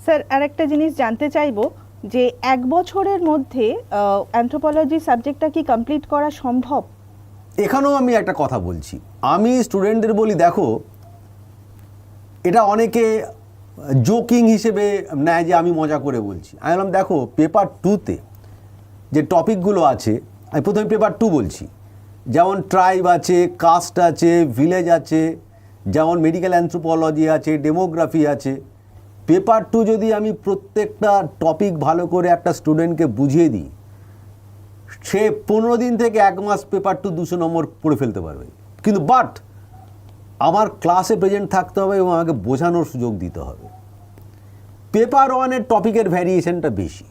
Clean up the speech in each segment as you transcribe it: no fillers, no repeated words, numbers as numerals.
Sir আরেকটা জিনিস জানতে চাইবো যে 1 বছরের মধ্যে অ্যানথ্রোপোলজি সাবজেক্টটা কি কমপ্লিট করা সম্ভব? এখানেও আমি একটা কথা বলছি, আমি স্টুডেন্টদের বলি দেখো, এটা অনেকে জোকিং হিসেবে নেয় যে আমি মজা করে বলছি। আমি বললাম দেখো, পেপার 2তে যে টপিকগুলো আছে, আমি প্রথমে পেপার 2 বলছি, যেমন ট্রাইব আছে, কাস্ট আছে, ভিলেজ আছে, যেমন মেডিকেল অ্যানথ্রোপোলজি আছে, ডেমোগ্রাফি আছে। পেপার 2 যদি আমি প্রত্যেকটা টপিক ভালো করে একটা স্টুডেন্টকে বুঝিয়ে দিই, সে 15 দিন থেকে 1 মাস পেপার 2 200 নম্বর পড়ে ফেলতে পারবে। কিন্তু বাট আমার ক্লাসে প্রেজেন্ট থাকতে হবে এবং আমাকে বোঝানোর সুযোগ দিতে হবে। পেপার 1-এর টপিকের ভ্যারিয়েশনটা বেশি।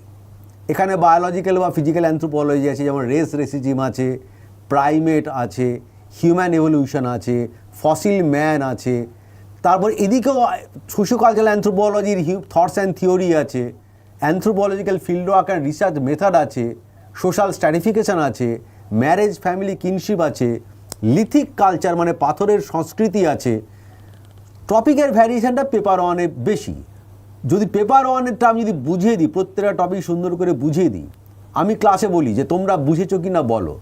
এখানে বায়োলজিক্যাল বা ফিজিক্যাল অ্যানথ্রোপোলজি আছে, যেমন রেস রেসিজিম আছে, প্রাইমেট আছে, হিউম্যান এভলিউশন আছে, ফসিল ম্যান আছে, তারপর এদিকেও সোশিওকালচারাল অ্যানথ্রোপোলজির থটস অ্যান্ড থিওরি আছে, anthropological field work and research method আছে, সোশ্যাল স্ট্র্যাটিফিকেশন আছে, ম্যারেজ ফ্যামিলি কিনশিপ আছে, লিথিক কালচার মানে পাথরের সংস্কৃতি আছে। টপিকের ভ্যারিয়েশনটা পেপার 1-এ বেশি। যদি পেপার 1-এরটা আমি যদি বুঝিয়ে দিই, প্রত্যেকটা টপিক সুন্দর করে বুঝিয়ে দিই, আমি ক্লাসে বলি যে তোমরা বুঝেছো কি না বলো।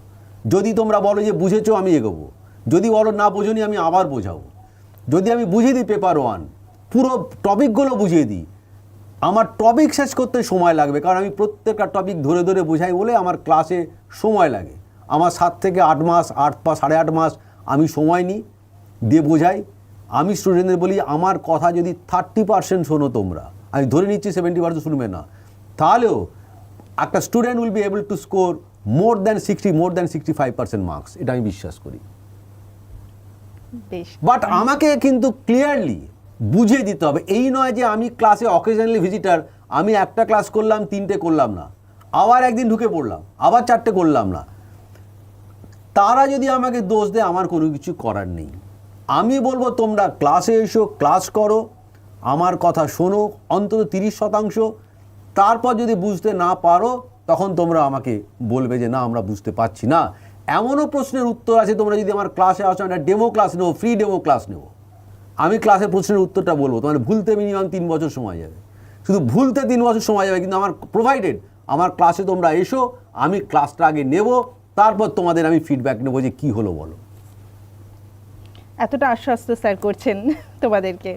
যদি তোমরা বলো যে বুঝেছো, আমি এগোবো। যদি বলো না বোঝোনি, আমি আবার বোঝাবো। যদি আমি বুঝিয়ে দিই পেপার 1 পুরো টপিকগুলো বুঝিয়ে দিই, আমার টপিক শেষ করতে সময় লাগবে, কারণ আমি প্রত্যেকটা টপিক ধরে ধরে বোঝাই বলে আমার ক্লাসে সময় লাগে। আমার 7 থেকে 8 মাস, 8 বা 8.5 মাস আমি সময় নিই, দিয়ে বোঝাই। আমি স্টুডেন্টদের বলি আমার কথা যদি 30% শোনো তোমরা, আমি ধরে নিচ্ছি 70% শুনবে না, তাহলেও একটা student will be able to score more than 65% marks, এটা আমি বিশ্বাস করি। বেশ, বাট আমাকে কিন্তু ক্লিয়ারলি বুঝিয়ে দিতে হবে। এই নয় যে আমি ক্লাসে অকেশনালি ভিজিটার, আমি একটা ক্লাস করলাম, 3টে করলাম না, আবার একদিন ঢুকে পড়লাম, আবার 4টে করলাম না। তারা যদি আমাকে দোষ দেয়, আমার কোনো কিছু করার নেই। আমি বলবো তোমরা ক্লাসে এসো, ক্লাস করো, আমার কথা শোনো অন্তত 30%। তারপর যদি বুঝতে না পারো, তখন তোমরা আমাকে বলবে যে না আমরা বুঝতে পারছি না। এমনও প্রশ্নের উত্তর আছে, তোমরা যদি আমার ক্লাসে আসো, একটা ডেমো ক্লাস নেবো, ফ্রি ডেমো ক্লাস নেবো, আমি ক্লাসে প্রশ্নের উত্তরটা বলবো, তোমার ভুলতে মিনিমাম 3 বছর সময় যাবে। শুধু ভুলতে 3 বছর সময় যাবে, কিন্তু আমার প্রোভাইডেড আমার ক্লাসে তোমরা এসো, আমি ক্লাসটা আগে নেব, তারপর তোমাদের আমি ফিডব্যাক নেবো যে কী হলো বলো। এতটা আশ্বস্ত স্যার করছেন তোমাদেরকে।